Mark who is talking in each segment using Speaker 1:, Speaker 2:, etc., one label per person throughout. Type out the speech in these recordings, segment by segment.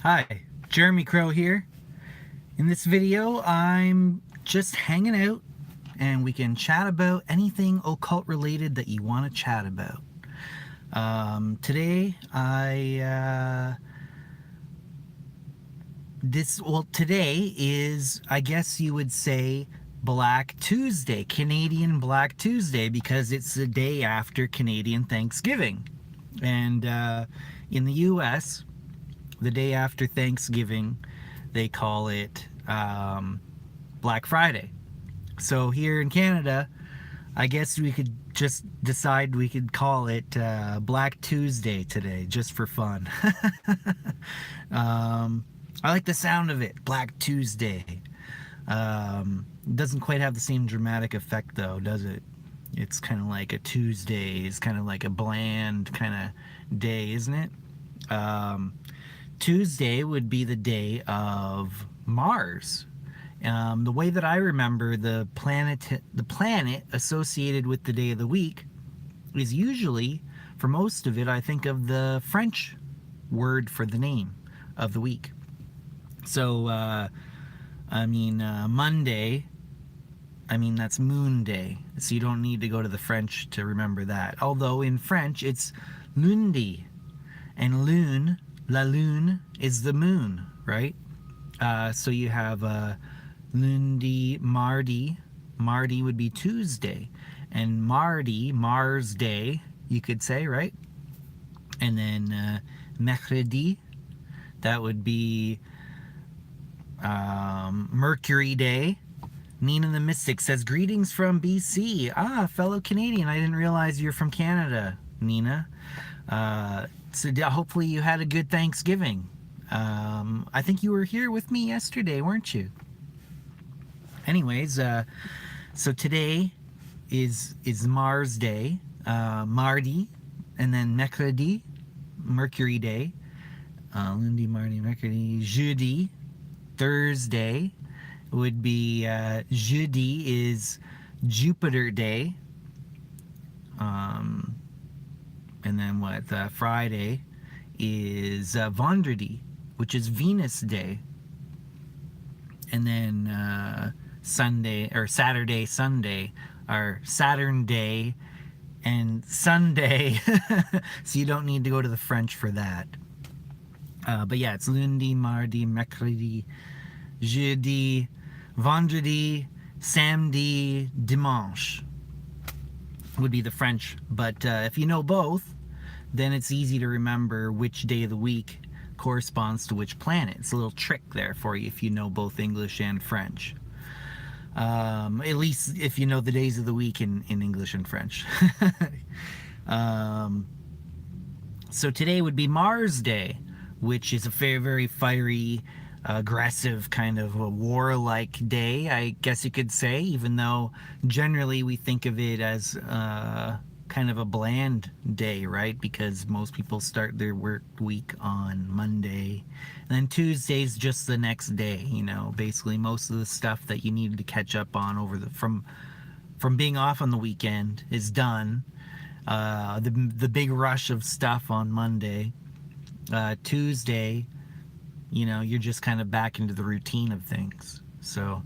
Speaker 1: Hi, Jeremy Crow here. In this video, I'm just hanging out and we can chat about anything occult related that you want to chat about. Today, today is, I guess you would say, Black Tuesday, Canadian Black Tuesday, because it's the day after Canadian Thanksgiving. And in the US, the day after Thanksgiving, they call it Black Friday. So here in Canada, I guess we could just decide we could call it Black Tuesday today, just for fun. I like the sound of it, Black Tuesday. It doesn't quite have the same dramatic effect though, does it? It's kind of like a Tuesday. It's kind of like a bland kind of day, isn't it? Tuesday would be the day of Mars. The way that I remember the planet associated with the day of the week is usually, for most of it, I think of the French word for the name of the week. So, Monday, that's Moon Day. So you don't need to go to the French to remember that. Although in French, it's lundi. And lune, la lune, is the moon, right? So you have lundi, mardi. Mardi would be Tuesday. And mardi, Mars Day, you could say, right? And then mercredi, that would be Mercury Day. Nina the Mystic says, greetings from BC. Ah, fellow Canadian. I didn't realize you're from Canada, Nina. So hopefully you had a good Thanksgiving. I think you were here with me yesterday, weren't you? Anyways, so today is Mars Day, Mardi, and then Mercredi, Mercury Day, lundi, mardi, mercredi, jeudi, Thursday would be jeudi is Jupiter Day, and then Friday is Vendredi, which is Venus Day, and then Saturday, Sunday are Saturn Day and Sunday. So you don't need to go to the French for that. But yeah, it's lundi, mardi, mercredi, jeudi, vendredi, samedi, dimanche would be the French. But if you know both, then it's easy to remember which day of the week corresponds to which planet. It's a little trick there for you if you know both English and French. At least if you know the days of the week in English and French. So today would be Mars Day, which is a very, very fiery, aggressive, kind of a warlike day, I guess you could say, even though generally we think of it as kind of a bland day, right? Because most people start their work week on Monday, and then Tuesday's just the next day. Basically most of the stuff that you needed to catch up on from being off on the weekend is done. The big rush of stuff on Monday. Tuesday, you're just kind of back into the routine of things. So,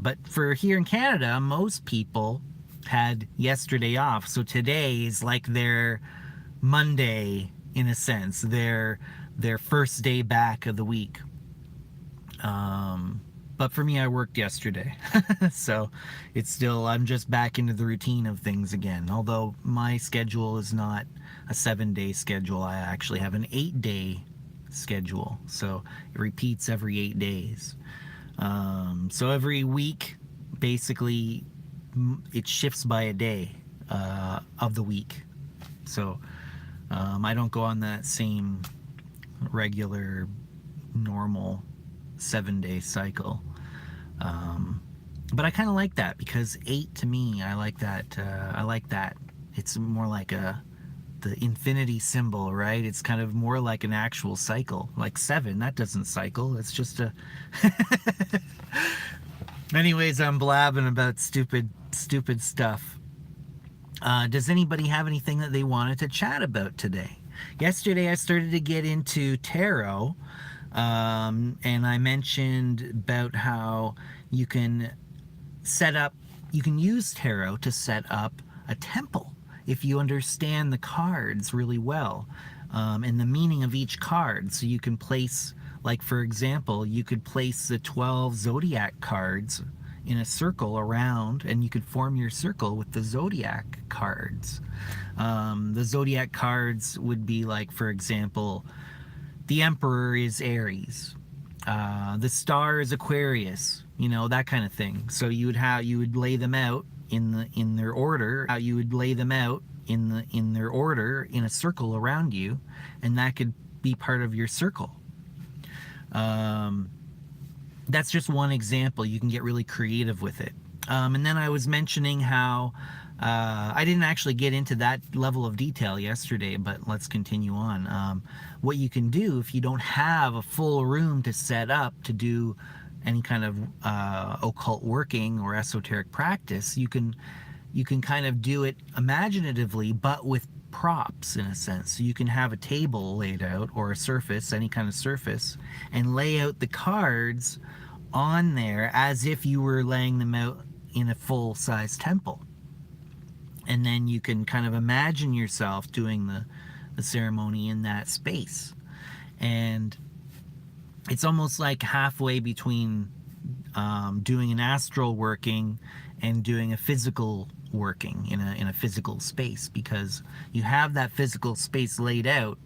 Speaker 1: but for here in Canada, most people had yesterday off. So today is like their Monday, in a sense, their first day back of the week. But for me, I worked yesterday. So it's still, I'm just back into the routine of things again. Although my schedule is not a 7-day schedule. I actually have an 8-day schedule. So it repeats every 8 days. So every week, basically, it shifts by a day of the week. So I don't go on that same regular, normal 7-day cycle. But I kind of like that, because 8 to me, I like that. It's more like the infinity symbol, right? It's kind of more like an actual cycle. Like 7, that doesn't cycle. It's just a... Anyways, I'm blabbing about stupid stuff. Does anybody have anything that they wanted to chat about today? Yesterday I started to get into tarot. And I mentioned about how you can you can use tarot to set up a temple if you understand the cards really well, and the meaning of each card. So you can place, like for example, you could place the 12 zodiac cards in a circle around, and you could form your circle with the zodiac cards. The zodiac cards would be like, for example, the Emperor is Aries. The star is Aquarius. You know, that kind of thing. So you would lay them out in their order. You would lay them out in their order in a circle around you, and that could be part of your circle. That's just one example. You can get really creative with it. And then I was mentioning how I didn't actually get into that level of detail yesterday, but let's continue on. What you can do if you don't have a full room to set up to do any kind of occult working or esoteric practice, you can kind of do it imaginatively, but with props in a sense. So you can have a table laid out, or a surface, any kind of surface, and lay out the cards on there as if you were laying them out in a full-size temple. And then you can kind of imagine yourself doing the ceremony in that space. And it's almost like halfway between doing an astral working and doing a physical working in a physical space, because you have that physical space laid out,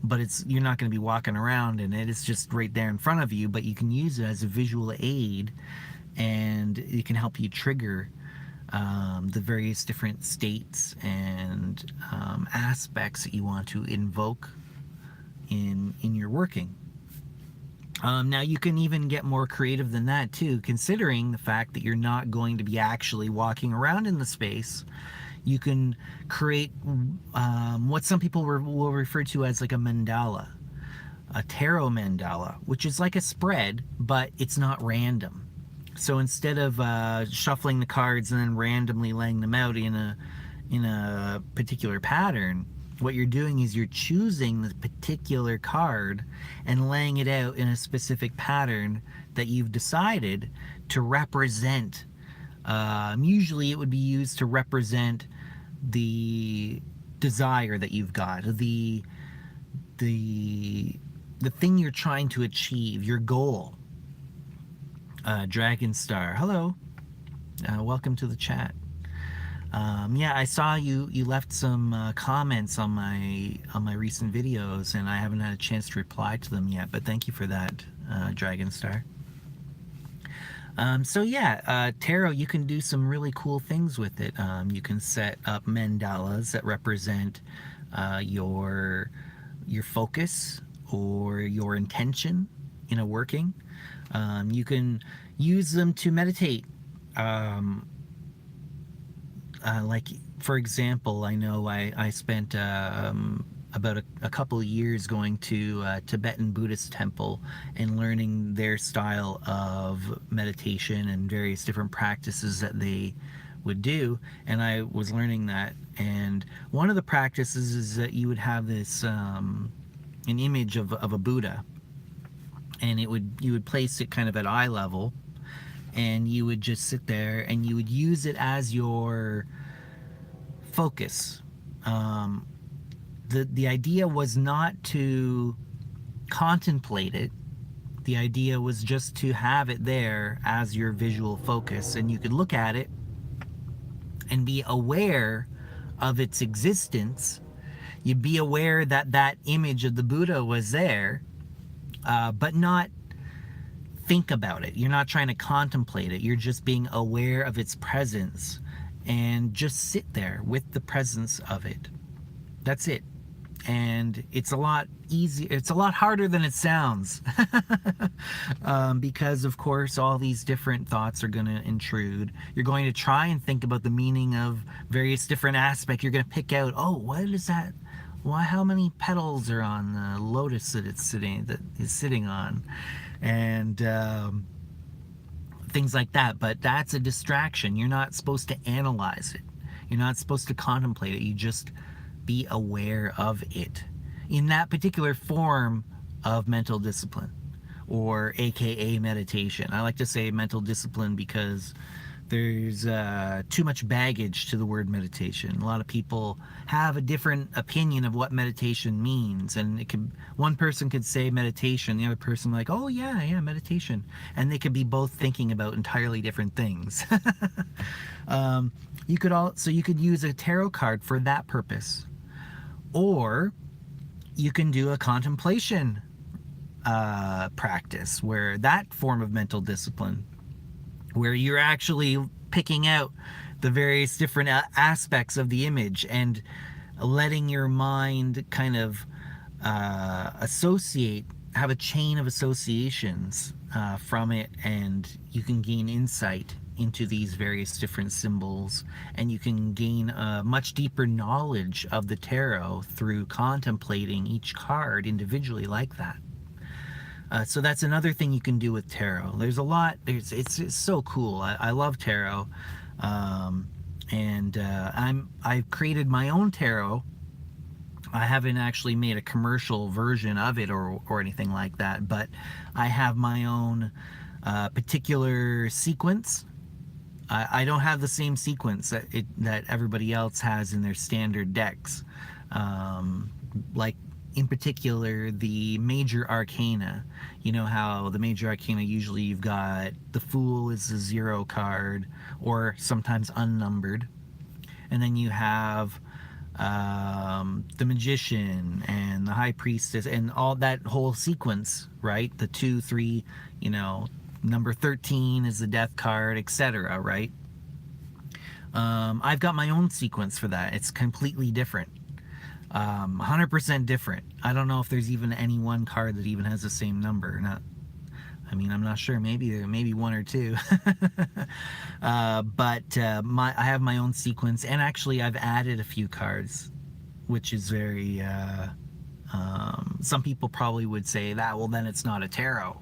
Speaker 1: but you're not going to be walking around in it. It's just right there in front of you, but you can use it as a visual aid, and it can help you trigger the various different states and aspects that you want to invoke in your working. Now you can even get more creative than that too, considering the fact that you're not going to be actually walking around in the space. You can create what some people will refer to as like a mandala, a tarot mandala, which is like a spread, but it's not random. So instead of shuffling the cards and then randomly laying them out in a particular pattern, what you're doing is you're choosing the particular card and laying it out in a specific pattern that you've decided to represent. Usually it would be used to represent the desire that you've got, the thing you're trying to achieve, your goal. Dragon Star, hello. Welcome to the chat. Yeah, I saw you left some comments on my recent videos, and I haven't had a chance to reply to them yet, but thank you for that, Dragon Star. So yeah, tarot, you can do some really cool things with it. You can set up mandalas that represent your focus or your intention in a working. You can use them to meditate. Like, for example, I know I spent about a couple of years going to a Tibetan Buddhist temple and learning their style of meditation and various different practices that they would do. And I was learning that. And one of the practices is that you would have this, an image of a Buddha. And you would place it kind of at eye level, and you would just sit there and you would use it as your focus. The idea was not to contemplate it. The idea was just to have it there as your visual focus, and you could look at it and be aware of its existence. You'd be aware that that image of the Buddha was there, but not think about it. You're not trying to contemplate it. You're just being aware of its presence, and just sit there with the presence of it. That's it. And it's a lot easier. It's a lot harder than it sounds. Because of course all these different thoughts are going to intrude. You're going to try and think about the meaning of various different aspects. You're going to pick out, oh, what is that? Why, how many petals are on the lotus that is sitting on? And things like that. But that's a distraction. You're not supposed to analyze it. You're not supposed to contemplate it. You just be aware of it in that particular form of mental discipline. or AKA meditation. I like to say mental discipline because there's too much baggage to the word meditation. A lot of people have a different opinion of what meditation means, and one person could say meditation, the other person like, oh yeah, meditation, and they could be both thinking about entirely different things. You could use a tarot card for that purpose, or you can do a contemplation practice, where that form of mental discipline, where you're actually picking out the various different aspects of the image and letting your mind kind of have a chain of associations from it, and you can gain insight into these various different symbols, and you can gain a much deeper knowledge of the tarot through contemplating each card individually like that. So that's another thing you can do with tarot. There's a lot. It's so cool. I love tarot, and I've created my own tarot. I haven't actually made a commercial version of it or anything like that, but I have my own particular sequence. I don't have the same sequence that everybody else has in their standard decks. Like, in particular, the major arcana. You know how the major arcana, usually you've got the Fool is a 0 card, or sometimes unnumbered. And then you have the Magician and the High Priestess and all that whole sequence, right? The 2, 3, number 13 is the Death card, etc., right? I've got my own sequence for that. It's completely different. 100% different. I don't know if there's even any one card that even has the same number. I'm not sure. Maybe one or two. But I have my own sequence, and actually I've added a few cards, which is very. Some people probably would say that, well, then it's not a tarot.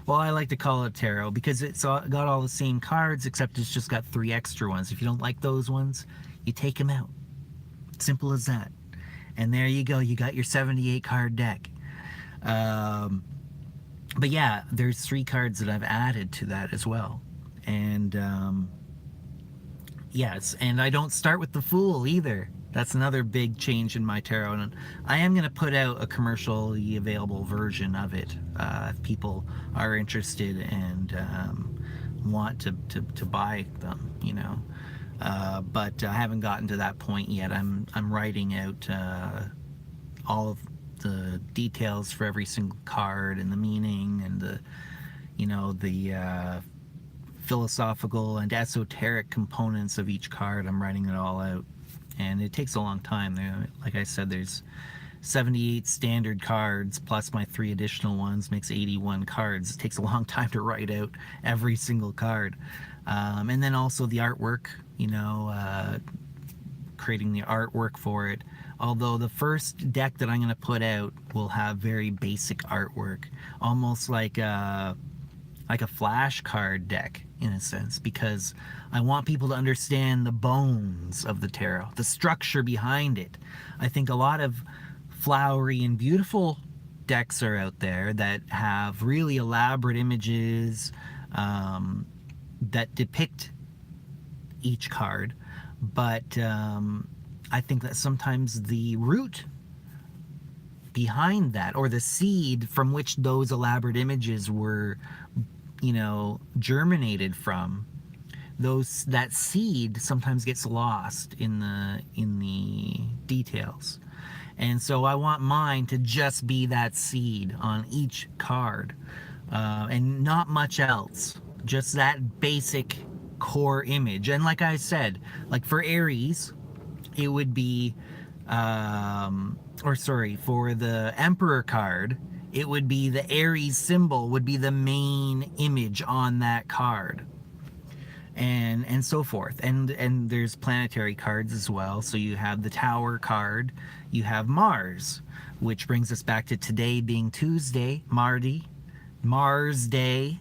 Speaker 1: Well, I like to call it tarot because it's got all the same cards, except it's just got 3 extra ones. If you don't like those ones, you take them out. Simple as that. And there you go. You got your 78 card deck. But yeah, there's 3 cards that I've added to that as well. And yes, and I don't start with the Fool either. That's another big change in my tarot, and I am going to put out a commercially available version of it if people are interested and want to buy them, but I haven't gotten to that point yet. I'm writing out all of the details for every single card and the meaning and the philosophical and esoteric components of each card. I'm writing it all out. And it takes a long time. Like I said, there's 78 standard cards plus my 3 additional ones makes 81 cards. It takes a long time to write out every single card. And then also the artwork, creating the artwork for it. Although the first deck that I'm going to put out will have very basic artwork, almost like a flashcard deck in a sense, because I want people to understand the bones of the tarot, the structure behind it. I think a lot of flowery and beautiful decks are out there that have really elaborate images that depict each card, but I think that sometimes the root behind that, or the seed from which those elaborate images were germinated from, that seed sometimes gets lost in the details. And so I want mine to just be that seed on each card, and not much else, just that basic core image. And like I said, like for Aries, it would be for the Emperor card, it would be the Aries symbol would be the main image on that card, and so forth. And there's planetary cards as well. So you have the Tower card, you have Mars, which brings us back to today being Tuesday, Mars Day.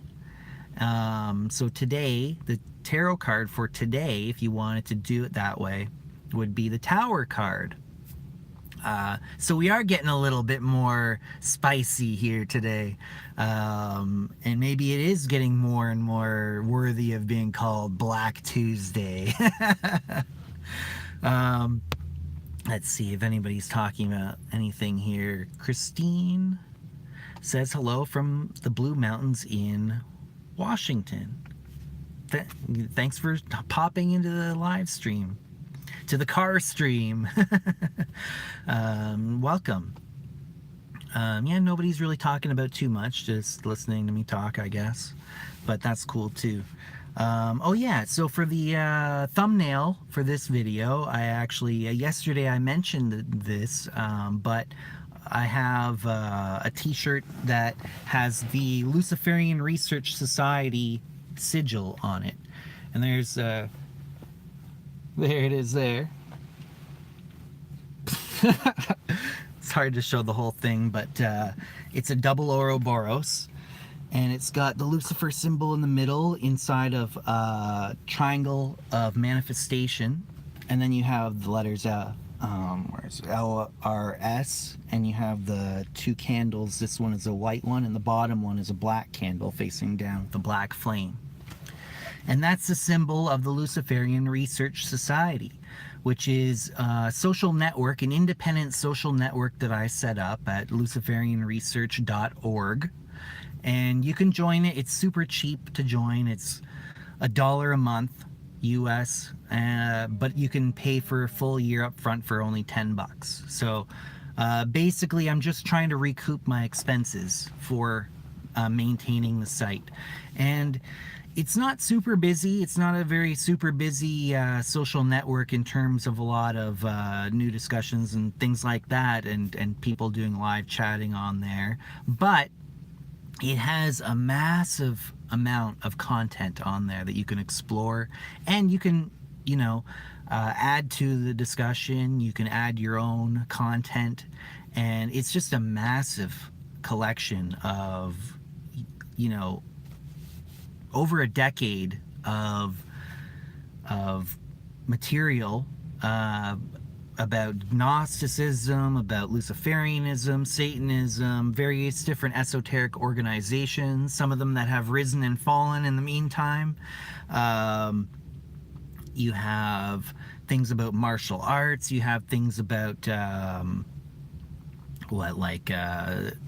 Speaker 1: So today, the tarot card for today, if you wanted to do it that way, would be the Tower card. So we are getting a little bit more spicy here today. And maybe it is getting more and more worthy of being called Black Tuesday. Let's see if anybody's talking about anything here. Christine says hello from the Blue Mountains in Washington. Thanks for popping into the live stream, to the Carstream. Welcome. Yeah, nobody's really talking about too much, just listening to me talk, I guess. But that's cool too. Oh yeah, so for the thumbnail for this video, I actually, yesterday I mentioned this, but I have a t-shirt that has the Luciferian Research Society sigil on it. And there's, there it is there. It's hard to show the whole thing, but it's a double Oroboros. And it's got the Lucifer symbol in the middle inside of a triangle of manifestation. And then you have the letters where's LRS, and you have the two candles. This one is a white one, and the bottom one is a black candle facing down with a black flame. And that's the symbol of the Luciferian Research Society, which is a social network, an independent social network that I set up at luciferianresearch.org. And you can join it. It's super cheap to join. It's $1 a month US, but you can pay for a full year up front for only $10. So basically I'm just trying to recoup my expenses for maintaining the site. And it's not super busy. It's not a very super busy social network in terms of a lot of new discussions and things like that, and people doing live chatting on there. But it has a massive amount of content on there that you can explore, and you can, you know, add to the discussion. You can add your own content, and it's just a massive collection of, you know, over a decade of material about Gnosticism, about Luciferianism, Satanism, various different esoteric organizations, some of them that have risen and fallen in the meantime. You have things about martial arts, you have things about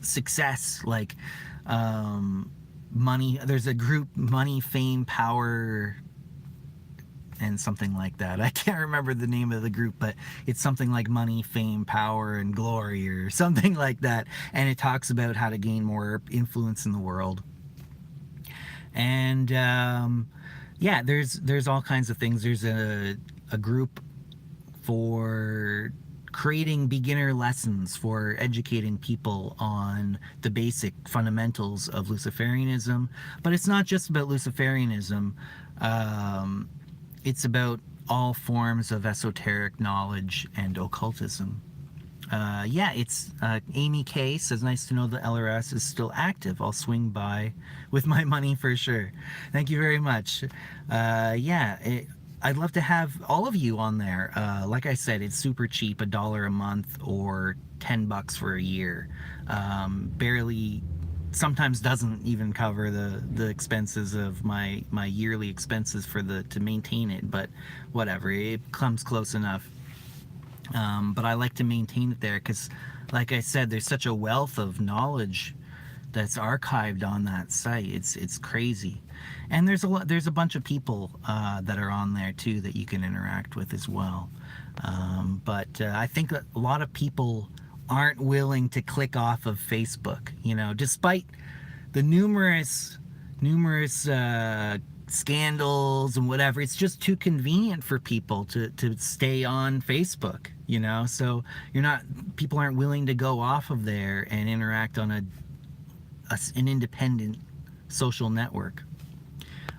Speaker 1: success, like money. There's a group, Money, Fame, Power, and something like that. I can't remember the name of the group, but it's something like Money, Fame, Power, and Glory, or something like that. And it talks about how to gain more influence in the world. And yeah, there's all kinds of things. There's a group for creating beginner lessons for educating people on the basic fundamentals of Luciferianism. But it's not just about Luciferianism. It's about all forms of esoteric knowledge and occultism. Yeah, it's Amy K says, nice to know the LRS is still active. I'll swing by with my money for sure. Thank you very much. Yeah, I'd love to have all of you on there. Like I said, it's super cheap, $1 a month or $10 for a year. Barely, sometimes doesn't even cover the expenses of my yearly expenses for to maintain it, but whatever, it comes close enough. But I like to maintain it there because, like I said, there's such a wealth of knowledge that's archived on that site. It's crazy. And there's a bunch of people that are on there too that you can interact with as well. But I think that a lot of people aren't willing to click off of Facebook, you know, despite the numerous scandals and whatever. It's just too convenient for people to stay on Facebook, you know. So people aren't willing to go off of there and interact on an independent social network.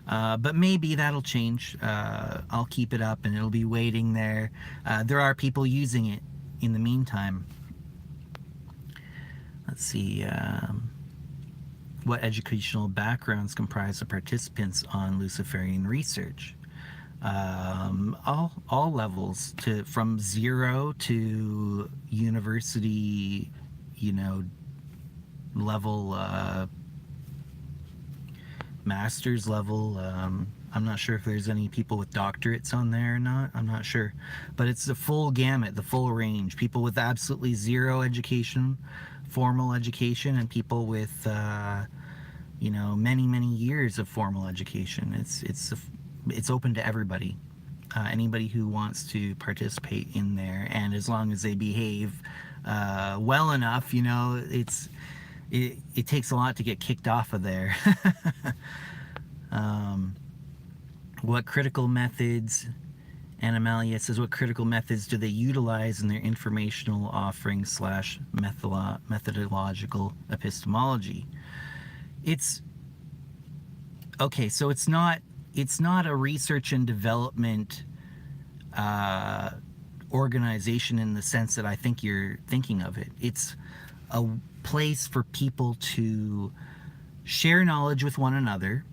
Speaker 1: But maybe that'll change. I'll keep it up and it'll be waiting there. There are people using it in the meantime. Let's see. What educational backgrounds comprise the participants on Luciferian research? all levels, from zero to university, you know, level, master's level. I'm not sure if there's any people with doctorates on there or not. I'm not sure. But it's the full gamut, the full range. People with absolutely zero education, formal education, and people with, many, many years of formal education. It's open to everybody. Anybody who wants to participate in there, and as long as they behave well enough, it takes a lot to get kicked off of there. What critical methods, and Amalia says, what critical methods do they utilize in their informational offering / methodological epistemology? It's okay, so it's not a research and development organization in the sense that I think you're thinking of it. It's a place for people to share knowledge with one another,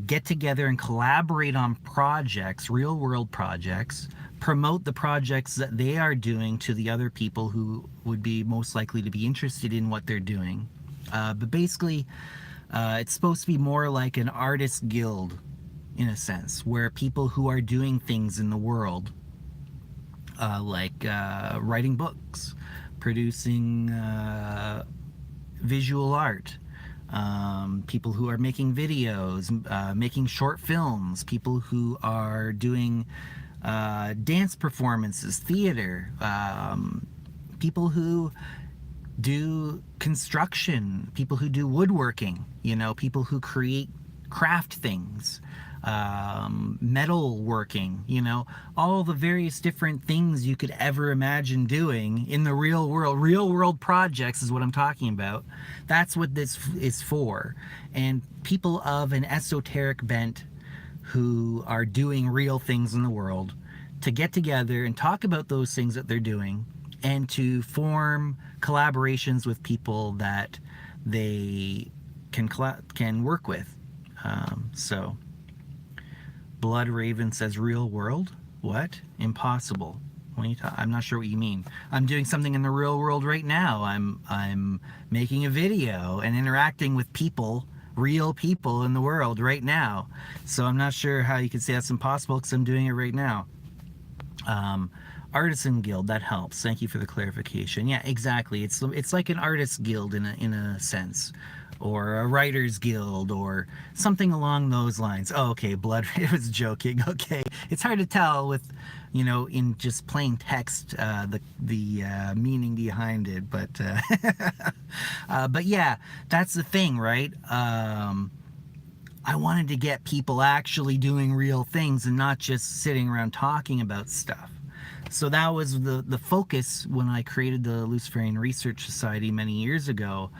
Speaker 1: get together and collaborate on projects, real world projects, promote the projects that they are doing to the other people who would be most likely to be interested in what they're doing. But basically, it's supposed to be more like an artist guild, in a sense, where people who are doing things in the world, like writing books, producing visual art, people who are making videos, making short films, people who are doing dance performances, theater, people who do construction, people who do woodworking, people who create craft things, metal working, all the various different things you could ever imagine doing in the real world. Real world projects is what I'm talking about. That's what this is for. And people of an esoteric bent who are doing real things in the world to get together and talk about those things that they're doing, and to form collaborations with people that they can work with. So Blood Raven says, real world? What? Impossible. What are you I'm not sure what you mean. I'm doing something in the real world right now. I'm making a video and interacting with people, real people in the world right now. So I'm not sure how you could say that's impossible, because I'm doing it right now. Artisan guild, that helps. Thank you for the clarification. Yeah, exactly. It's like an artist guild in a sense, or a writer's guild, or something along those lines. Oh, okay, Blood. It was joking. Okay, it's hard to tell with, in just plain text, the meaning behind it. But but yeah, that's the thing, right? I wanted to get people actually doing real things and not just sitting around talking about stuff. So that was the focus when I created the Luciferian Research Society many years ago.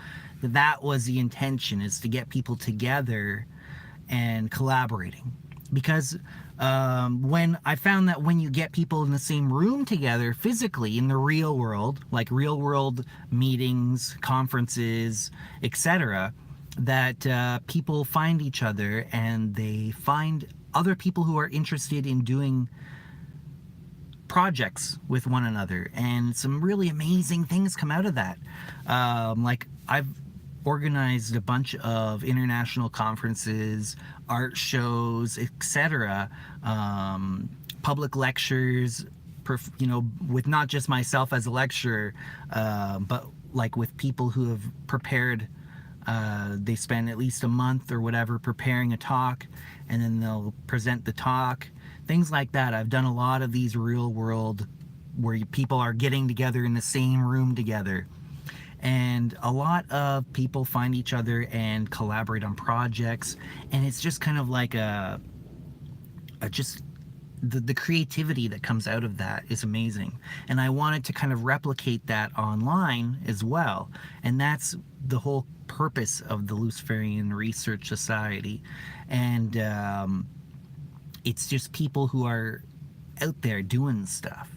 Speaker 1: That was the intention, is to get people together and collaborating. Because when I found that when you get people in the same room together physically in the real world, like real world meetings, conferences, etc., that people find each other, and they find other people who are interested in doing projects with one another, and some really amazing things come out of that. Like, I've organized a bunch of international conferences, art shows, etc., public lectures, with not just myself as a lecturer, but like with people who have prepared. They spend at least a month or whatever preparing a talk, and then they'll present the talk. Things like that. I've done a lot of these real world where people are getting together in the same room together. And a lot of people find each other and collaborate on projects. And it's just kind of like the creativity that comes out of that is amazing. And I wanted to kind of replicate that online as well. And that's the whole purpose of the Luciferian Research Society. And it's just people who are out there doing stuff,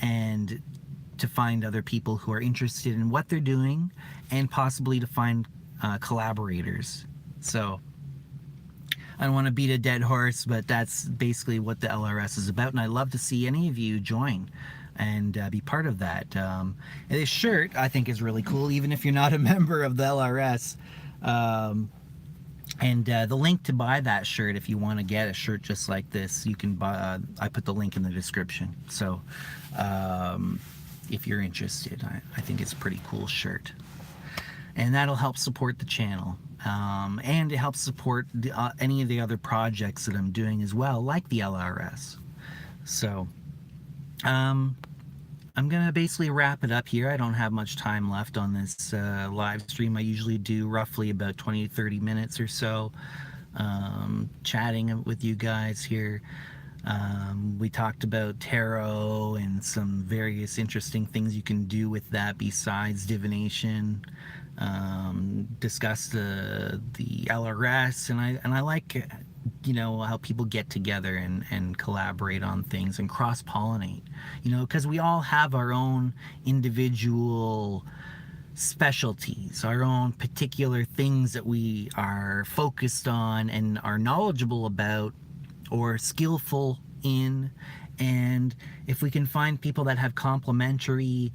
Speaker 1: and to find other people who are interested in what they're doing, and possibly to find collaborators. So I don't want to beat a dead horse, but that's basically what the LRS is about, and I'd love to see any of you join and be part of that. And this shirt, I think, is really cool, even if you're not a member of the LRS. And the link to buy that shirt, if you want to get a shirt just like this, you can buy. I put the link in the description. So if you're interested, I think it's a pretty cool shirt. And that'll help support the channel. And it helps support any of the other projects that I'm doing as well, like the LRS. So I'm going to basically wrap it up here. I don't have much time left on this live stream. I usually do roughly about 20 to 30 minutes or so chatting with you guys here. We talked about tarot and some various interesting things you can do with that besides divination. Discussed the LRS, and I like, you know, how people get together and collaborate on things and cross-pollinate, you know, because we all have our own individual specialties, our own particular things that we are focused on and are knowledgeable about or skillful in. And if we can find people that have complementary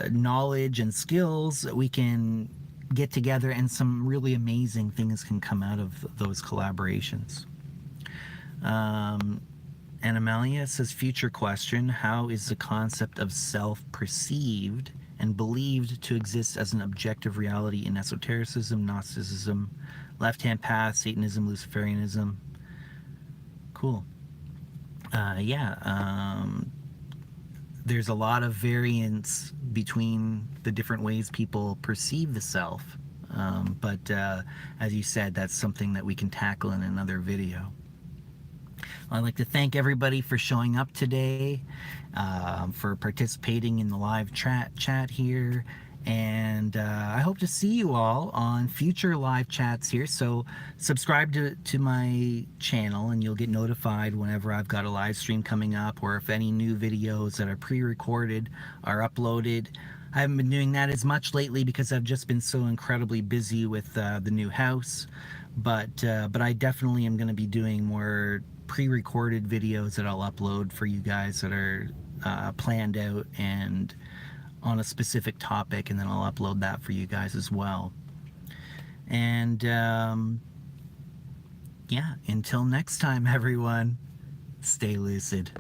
Speaker 1: knowledge and skills, we can get together and some really amazing things can come out of those collaborations. Animalia says, future question, how is the concept of self perceived and believed to exist as an objective reality in esotericism, Gnosticism, left-hand path, Satanism, Luciferianism? Cool. There's a lot of variance between the different ways people perceive the self. But as you said, that's something that we can tackle in another video. I'd like to thank everybody for showing up today, for participating in the live chat here. And I hope to see you all on future live chats here. So subscribe to my channel and you'll get notified whenever I've got a live stream coming up, or if any new videos that are pre-recorded are uploaded. I haven't been doing that as much lately because I've just been so incredibly busy with the new house. But I definitely am going to be doing more pre-recorded videos that I'll upload for you guys that are planned out and on a specific topic, and then I'll upload that for you guys as well. And yeah, until next time, everyone, stay lucid.